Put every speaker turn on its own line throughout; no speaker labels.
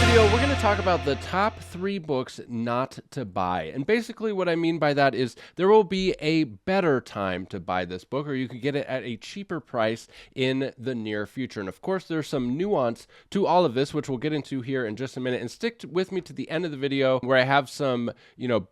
video, we're going to talk about the top 3 books not to buy. And basically what I mean by that is there will be a better time to buy this book, or you could get it at a cheaper price in the near future. And of course, there's some nuance to all of this, which we'll get into here in just a minute. And stick with me to the end of the video where I have some,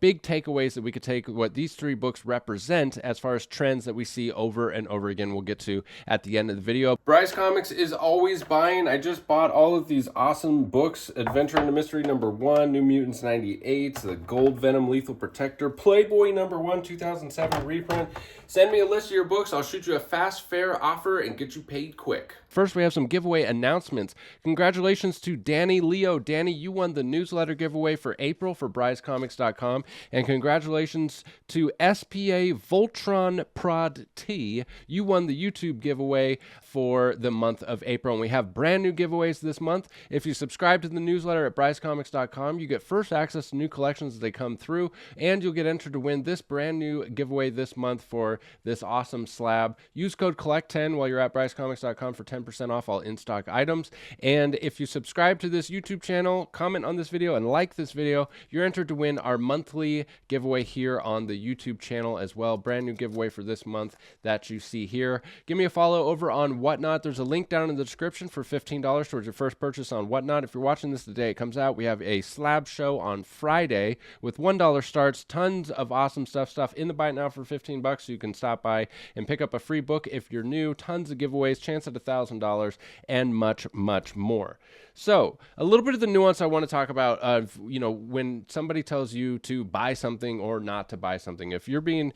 big takeaways that we could take what these 3 books represent as far as trends that we see over and over again. We'll get to at the end of the video. Bryce Comics is always buying. I just bought all of these awesome books. Adventure into Mystery #1, New Mutants 98, the Gold Venom Lethal Protector, Playboy #1, 2007 reprint. Send me a list of your books. I'll shoot you a fast, fair offer and get you paid quick. First, we have some giveaway announcements. Congratulations to Danny Leo. Danny, you won the newsletter giveaway for April for BryceComics.com. And congratulations to SPA Voltron Prod T. You won the YouTube giveaway for the month of April. And we have brand new giveaways this month. If you subscribe to the newsletter at BryceComics.com, you get first access to new collections as they come through, and you'll get entered to win this brand new giveaway this month for this awesome slab. Use code COLLECT10 while you're at BryceComics.com for 10% off all in-stock items. And if you subscribe to this YouTube channel, comment on this video, and like this video, you're entered to win our monthly giveaway here on the YouTube channel as well. Brand new giveaway for this month that you see here. Give me a follow over on Whatnot. There's a link down in the description for $15 towards your first purchase on Whatnot. If you're watching this the day it comes out, we have a slab show on Friday with $1 starts. Tons of awesome stuff in the Buy It Now for $15, so you can stop by and pick up a free book if you're new. Tons of giveaways, chance at $1,000, and much more. So a little bit of the nuance I want to talk about of, when somebody tells you to buy something or not to buy something. If you're being,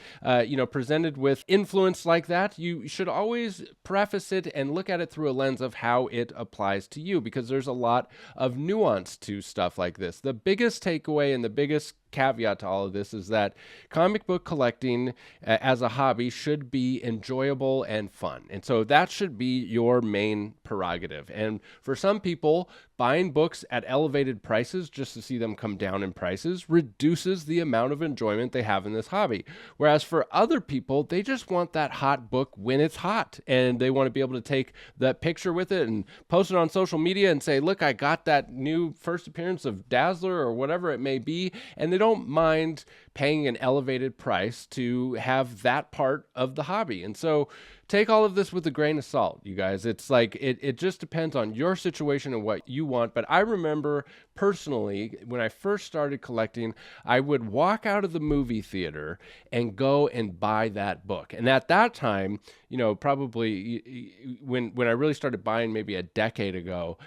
presented with influence like that, you should always preface it and look at it through a lens of how it applies to you, because there's a lot of nuance to stuff like this. The biggest takeaway and the biggest caveat to all of this is that comic book collecting as a hobby should be enjoyable and fun. And so that should be your main prerogative. And for some people, buying books at elevated prices just to see them come down in prices reduces the amount of enjoyment they have in this hobby. Whereas for other people, they just want that hot book when it's hot, and they want to be able to take that picture with it and post it on social media and say, look, I got that new first appearance of Dazzler or whatever it may be. And they don't mind paying an elevated price to have that part of the hobby. And so take all of this with a grain of salt, you guys. It's like, it just depends on your situation and what you want. But I remember personally, when I first started collecting, I would walk out of the movie theater and go and buy that book. And at that time, probably when I really started buying maybe a decade ago,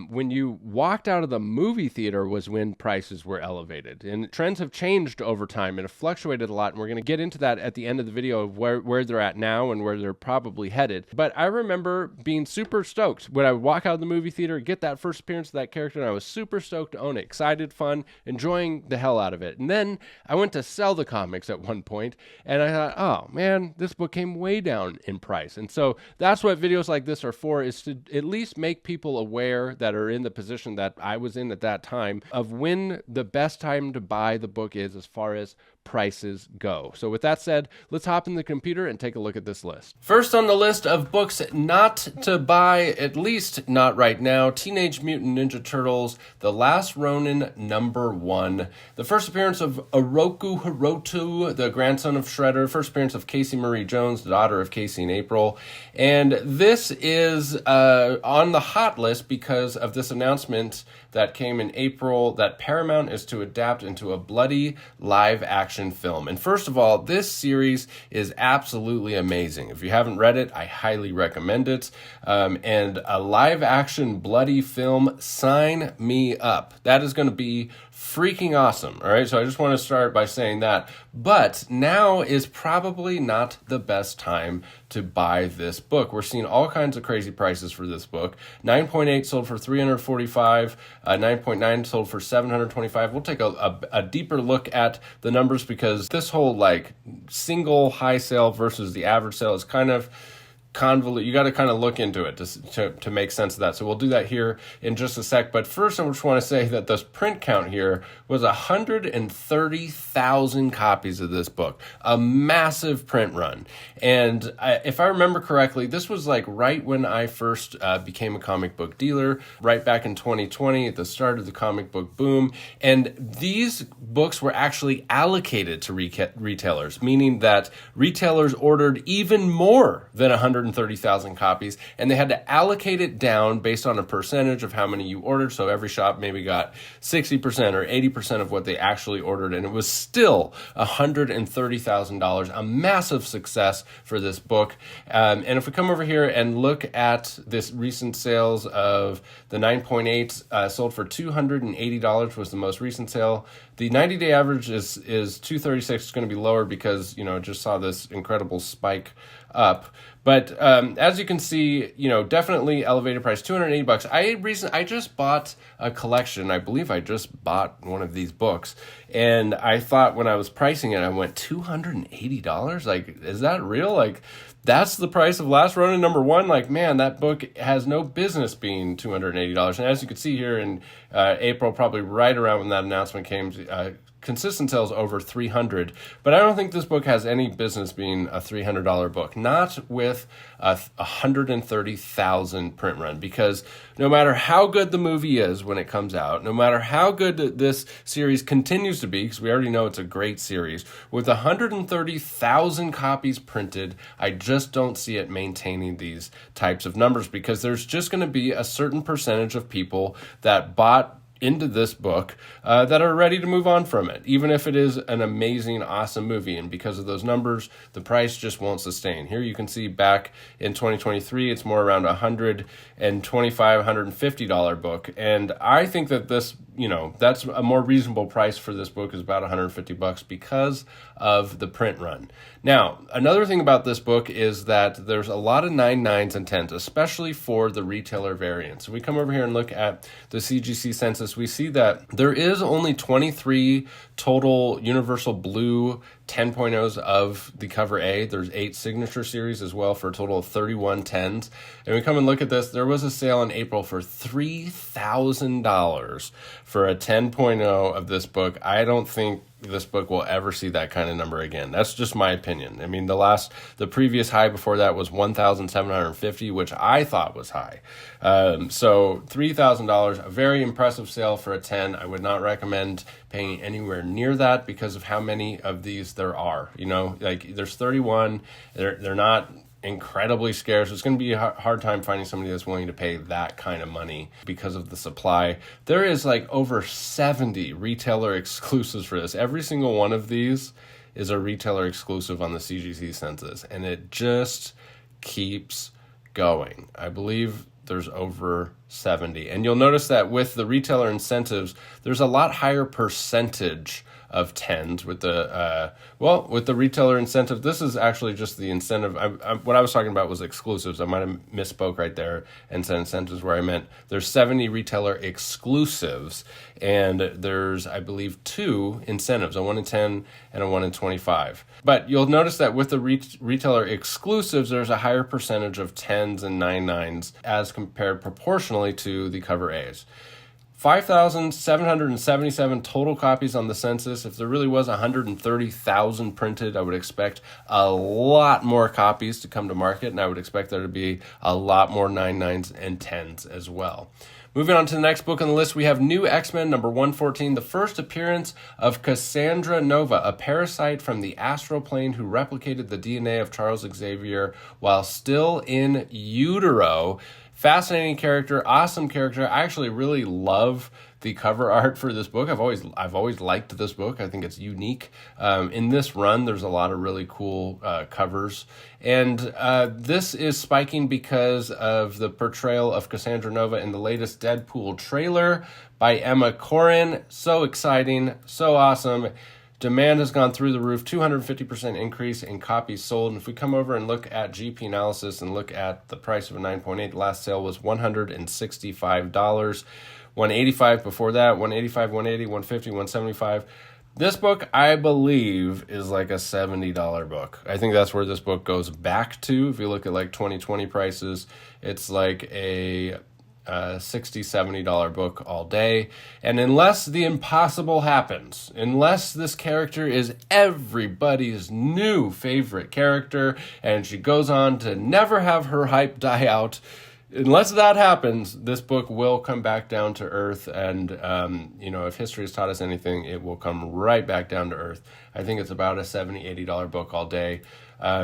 when you walked out of the movie theater was when prices were elevated. And trends have changed over time and have fluctuated a lot. And we're going to get into that at the end of the video of where they're at now and where they're probably headed. But I remember being super stoked when I would walk out of the movie theater, get that first appearance of that character, and I was super stoked to own it. Excited, fun, enjoying the hell out of it. And then I went to sell the comics at one point, and I thought, oh man, this book came way down in price. And so that's what videos like this are for, is to at least make people aware that are in the position that I was in at that time of when the best time to buy the book is as far as prices go. So with that said, let's hop in the computer and take a look at this list. First on the list of books not to buy, at least not right now, Teenage Mutant Ninja Turtles, The Last Ronin #1. The first appearance of Oroku Hiroto, the grandson of Shredder. First appearance of Casey Marie Jones, the daughter of Casey and April. And this is on the hot list because of this announcement that came in April that Paramount is to adapt into a bloody live action film. And first of all, this series is absolutely amazing. If you haven't read it, I highly recommend it. And a live action bloody film, sign me up. That is going to be freaking awesome. All right. So I just want to start by saying that. But now is probably not the best time to buy this book. We're seeing all kinds of crazy prices for this book. 9.8 sold for $345, 9.9 sold for $725. We'll take a deeper look at the numbers because this whole single high sale versus the average sale is kind of convolute. You got to kind of look into it to make sense of that. So we'll do that here in just a sec. But first, I just want to say that this print count here was 130,000 copies of this book, a massive print run. And if I remember correctly, this was like right when I first became a comic book dealer, right back in 2020 at the start of the comic book boom. And these books were actually allocated to retailers, meaning that retailers ordered even more than 130,000 copies, and they had to allocate it down based on a percentage of how many you ordered. So every shop maybe got 60% or 80% of what they actually ordered, and it was still $130,000, a massive success for this book. And if we come over here and look at this recent sales of the 9.8, sold for $280 was the most recent sale. The 90-day average is $236. It's going to be lower because, just saw this incredible spike up. But as you can see, definitely elevated price, $280. I just bought a collection. I believe I just bought one of these books. And I thought when I was pricing it, I went, $280? Like, is that real? Like, that's the price of Last Ronin #1. Like, man, that book has no business being $280. And as you can see here in April, probably right around when that announcement came, consistent sales over 300, but I don't think this book has any business being a $300 book, not with a 130,000 print run, because no matter how good the movie is when it comes out, no matter how good this series continues to be, because we already know it's a great series, with 130,000 copies printed, I just don't see it maintaining these types of numbers, because there's just going to be a certain percentage of people that bought into this book that are ready to move on from it, even if it is an amazing, awesome movie. And because of those numbers, the price just won't sustain. Here you can see back in 2023, it's more around $125, $150 book. And I think that this, that's a more reasonable price for this book, is about $150 because of the print run. Now, another thing about this book is that there's a lot of 9.9s and 10s, especially for the retailer variants. So we come over here and look at the CGC census. We see that there is only 23 total Universal Blue 10.0s of the cover A. There's 8 signature series as well for a total of 31 10s. And we come and look at this. There was a sale in April for $3,000 for a 10.0 of this book. I don't think this book will ever see that kind of number again. That's just my opinion. I mean, the previous high before that was $1,750, which I thought was high. So $3,000, a very impressive sale for a 10. I would not recommend paying anywhere near that because of how many of these there are. Like there's 31. They're not incredibly scarce. It's going to be a hard time finding somebody that's willing to pay that kind of money because of the supply. There is like over 70 retailer exclusives for this. Every single one of these is a retailer exclusive on the CGC census, and it just keeps going. I believe there's over 70. And you'll notice that with the retailer incentives, there's a lot higher percentage of 10s with the retailer incentive. This is actually just the incentive. What I was talking about was exclusives. I might have misspoke right there and said incentives where I meant there's 70 retailer exclusives, and there's, I believe, 2 incentives, a 1 in 10 and a 1 in 25. But you'll notice that with the retailer exclusives, there's a higher percentage of 10s and 9.9s as compared proportionally to the cover A's. 5,777 total copies on the census. If there really was 130,000 printed, I would expect a lot more copies to come to market, and I would expect there to be a lot more 9.9s and 10s as well. Moving on to the next book on the list, we have New X-Men number 114, the first appearance of Cassandra Nova, a parasite from the astral plane who replicated the DNA of Charles Xavier while still in utero. Fascinating character, awesome character. I actually really love the cover art for this book. I've always liked this book. I think it's unique. In this run, there's a lot of really cool covers. And this is spiking because of the portrayal of Cassandra Nova in the latest Deadpool trailer by Emma Corrin. So exciting, so awesome. Demand has gone through the roof, 250% increase in copies sold. And if we come over and look at GP analysis and look at the price of a 9.8, the last sale was $165. $185 before that, $185, $180, $150, $175. This book, I believe, is like a $70 book. I think that's where this book goes back to. If you look at like 2020 prices, it's like a $60, $70 book all day. And unless the impossible happens, unless this character is everybody's new favorite character and she goes on to never have her hype die out, unless that happens, this book will come back down to earth. And, if history has taught us anything, it will come right back down to earth. I think it's about a $70, $80 book all day.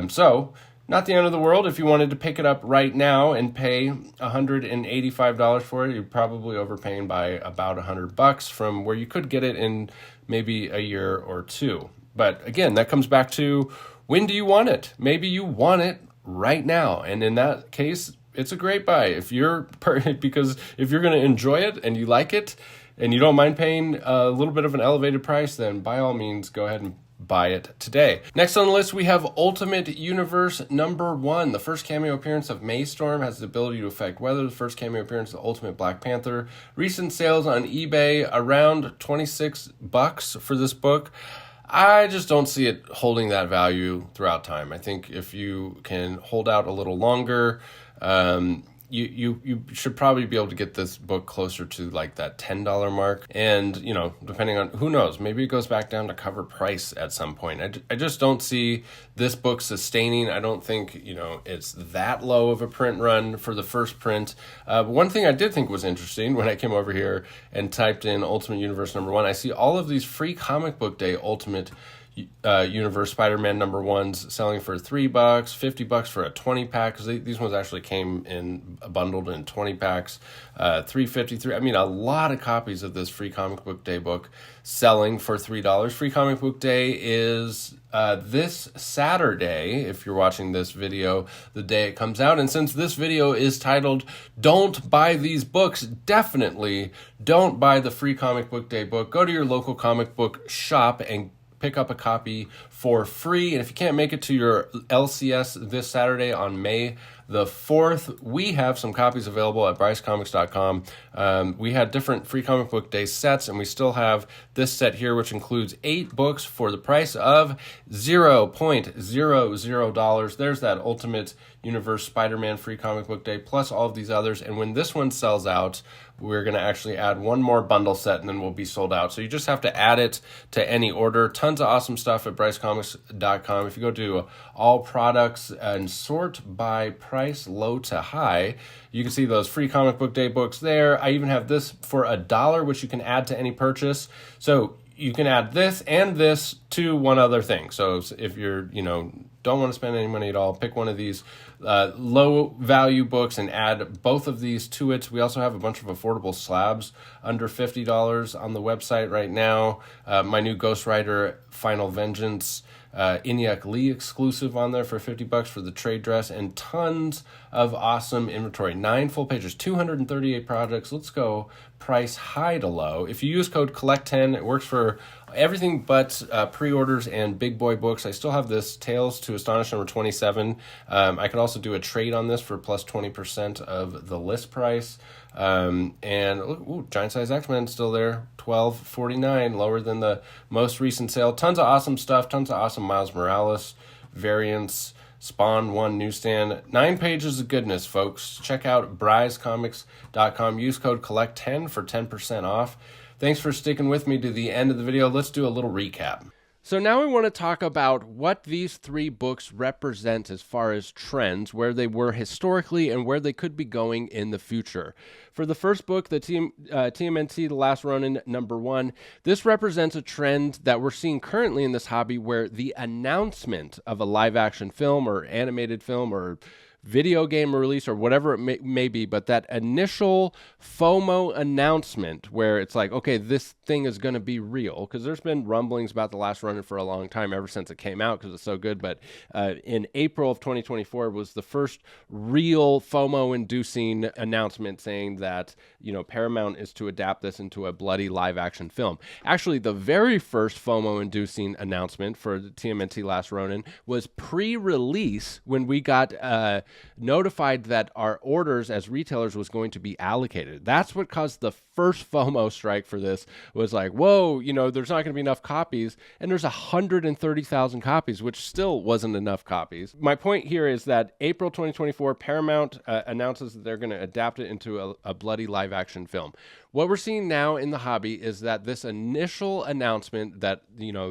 So not the end of the world. If you wanted to pick it up right now and pay $185 for it, you're probably overpaying by about $100 from where you could get it in maybe a year or two. But again, that comes back to, when do you want it? Maybe you want it right now. And in that case, it's a great buy. Because if you're going to enjoy it and you like it and you don't mind paying a little bit of an elevated price, then by all means, go ahead and buy it today. Next on the list, we have Ultimate Universe #1. The first cameo appearance of Maystorm has the ability to affect weather. The first cameo appearance of the Ultimate Black Panther. Recent sales on eBay, around $26 for this book. I just don't see it holding that value throughout time. I think if you can hold out a little longer, you should probably be able to get this book closer to like that $10 mark. And, depending on, who knows, maybe it goes back down to cover price at some point. I just don't see this book sustaining. I don't think, it's that low of a print run for the first print. One thing I did think was interesting when I came over here and typed in Ultimate Universe #1, I see all of these free comic book day Ultimate Universe Spider-Man #1s selling for $3, $50 for a 20-pack, because these ones actually came in bundled in 20 packs, $3.53. I mean, a lot of copies of this free comic book day book selling for $3. Free comic book day is this Saturday, if you're watching this video, the day it comes out. And since this video is titled "Don't Buy These Books," definitely don't buy the free comic book day book. Go to your local comic book shop and pick up a copy for free. And if you can't make it to your LCS this Saturday on May the 4th, we have some copies available at brycecomics.com. We had different free comic book day sets, and we still have this set here, which includes 8 books for the price of $0.00. There's that Ultimate Universe Spider-Man free comic book day, plus all of these others. And when this one sells out, we're going to actually add one more bundle set, and then we'll be sold out. So you just have to add it to any order. Tons of awesome stuff at brycecomics.com. If you go to all products and sort by price, low to high, you can see those free comic book day books there. I even have this for $1, which you can add to any purchase. So you can add this and this to one other thing. So if you're, don't want to spend any money at all, pick one of these low value books and add both of these to it. We also have a bunch of affordable slabs under $50 on the website right now. My new Ghost Rider Final Vengeance ENIAC Lee exclusive on there for $50 for the trade dress, and tons of awesome inventory. 9 full pages, 238 projects. Let's go price high to low. If you use code COLLECT10, it works for everything but pre-orders and big boy books. I still have this Tales to Astonish #27. I could also do a trade on this for plus 20% of the list price. And look, Giant Size X-Men still there, $12.49, lower than the most recent sale. Tons of awesome stuff, tons of awesome Miles Morales variants. Spawn 1 newsstand. 9 pages of goodness, folks. Check out brycecomics.com. Use code COLLECT10 for 10% off. Thanks for sticking with me to the end of the video. Let's do a little recap. So now we want to talk about what these 3 books represent as far as trends, where they were historically and where they could be going in the future. For the first book, the TMNT The Last Ronin #1, this represents a trend that we're seeing currently in this hobby, where the announcement of a live-action film or animated film or video game release or whatever it may be, but that initial FOMO announcement where it's like, okay, this thing is going to be real, because there's been rumblings about The Last Ronin for a long time, ever since it came out, because it's so good. But in April of 2024 was the first real FOMO-inducing announcement saying that, Paramount is to adapt this into a bloody live-action film. Actually, the very first FOMO-inducing announcement for the TMNT Last Ronin was pre-release, when we got notified that our orders as retailers was going to be allocated. That's what caused the first FOMO strike for this. Was like, whoa, there's not going to be enough copies, and there's 130,000 copies, which still wasn't enough copies. My point here is that April 2024, Paramount announces that they're going to adapt it into a bloody live action film. What we're seeing now in the hobby is that this initial announcement that,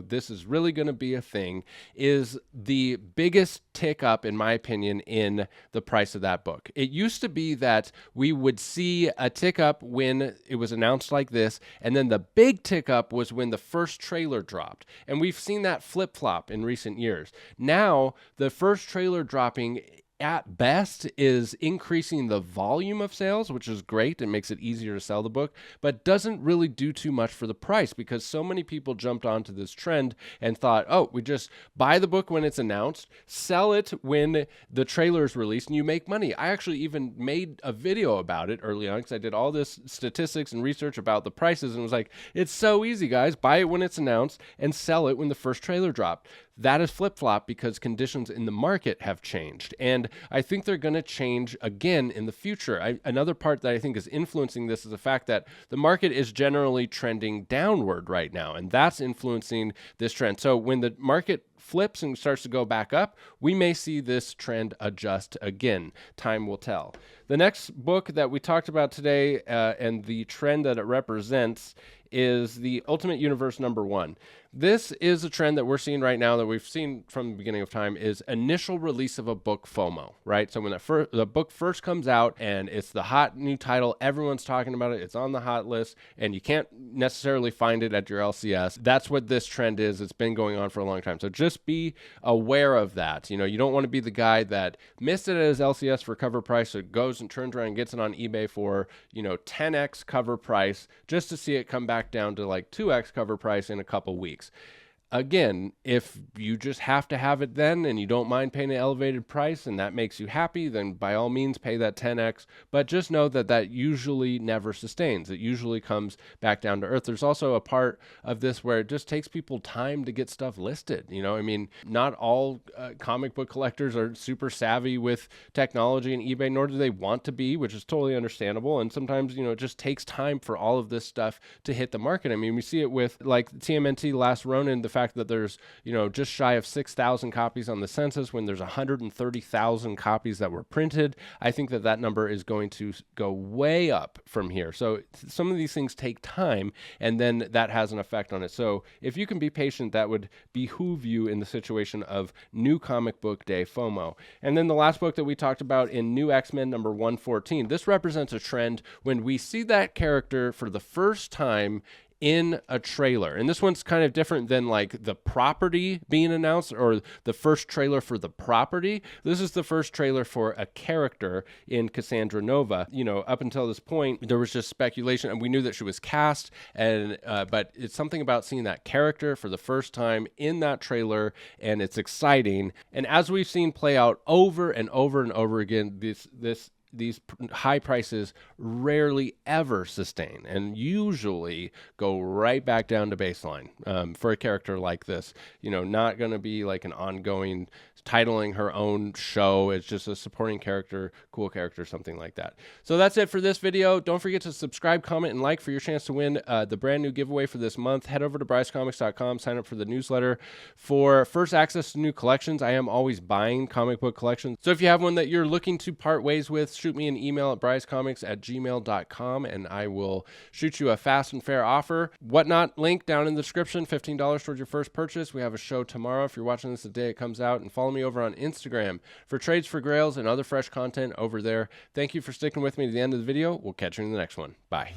this is really going to be a thing is the biggest tick up, in my opinion, in the price of that book. It used to be that we would see a tick up when it was announced like this, and then the big tick up was when the first trailer dropped. And we've seen that flip-flop in recent years. Now, the first trailer dropping at best is increasing the volume of sales, which is great. It makes it easier to sell the book, but doesn't really do too much for the price because so many people jumped onto this trend and thought, oh, we just buy the book when it's announced, sell it when the trailer is released, and you make money. I actually even made a video about it early on because I did all this statistics and research about the prices and was like, it's so easy, guys. Buy it when it's announced and sell it when the first trailer dropped. That is flip-flop because conditions in the market have changed. And I think they're going to change again in the future. Another part that I think is influencing this is the fact that the market is generally trending downward right now, and that's influencing this trend. So when the market flips and starts to go back up, we may see this trend adjust again. Time will tell. The next book that we talked about today and the trend that it represents is the Ultimate Universe #1. This is a trend that we're seeing right now that we've seen from the beginning of time is initial release of a book FOMO, right? So when the book first comes out and it's the hot new title, everyone's talking about it, it's on the hot list, and you can't necessarily find it at your LCS. That's what this trend is. It's been going on for a long time. So just be aware of that. You don't want to be the guy that missed it at his LCS for cover price, so it goes and turns around and gets it on eBay for, 10x cover price just to see it come back down to like 2x cover price in a couple weeks. Again, if you just have to have it then and you don't mind paying an elevated price and that makes you happy, then by all means pay that 10x. But just know that that usually never sustains. It usually comes back down to earth. There's also a part of this where it just takes people time to get stuff listed. Not all comic book collectors are super savvy with technology and eBay, nor do they want to be, which is totally understandable. And sometimes, it just takes time for all of this stuff to hit the market. We see it with like TMNT Last Ronin, the fact that there's, just shy of 6,000 copies on the census when there's 130,000 copies that were printed. I think that number is going to go way up from here. So some of these things take time, and then that has an effect on it. So if you can be patient, that would behoove you in the situation of New Comic Book Day FOMO. And then the last book that we talked about in New X-Men #114, this represents a trend when we see that character for the first time in a trailer. And this one's kind of different than like the property being announced or the first trailer for the property. This is the first trailer for a character in Cassandra Nova. Up until this point, there was just speculation and we knew that she was cast, and but it's something about seeing that character for the first time in that trailer, and it's exciting. And as we've seen play out over and over and over again, these high prices rarely ever sustain and usually go right back down to baseline for a character like this. Not going to be like an ongoing titling her own show. It's just a supporting character, cool character, something like that. So that's it for this video. Don't forget to subscribe, comment, and like for your chance to win the brand new giveaway for this month. Head over to brycecomics.com, sign up for the newsletter for first access to new collections. I am always buying comic book collections. So if you have one that you're looking to part ways with, shoot me an email at brycecomics@gmail.com and I will shoot you a fast and fair offer. Whatnot link down in the description, $15 towards your first purchase. We have a show tomorrow if you're watching this the day it comes out, and follow me over on Instagram for trades for grails and other fresh content over there. Thank you for sticking with me to the end of the video. We'll catch you in the next one. Bye.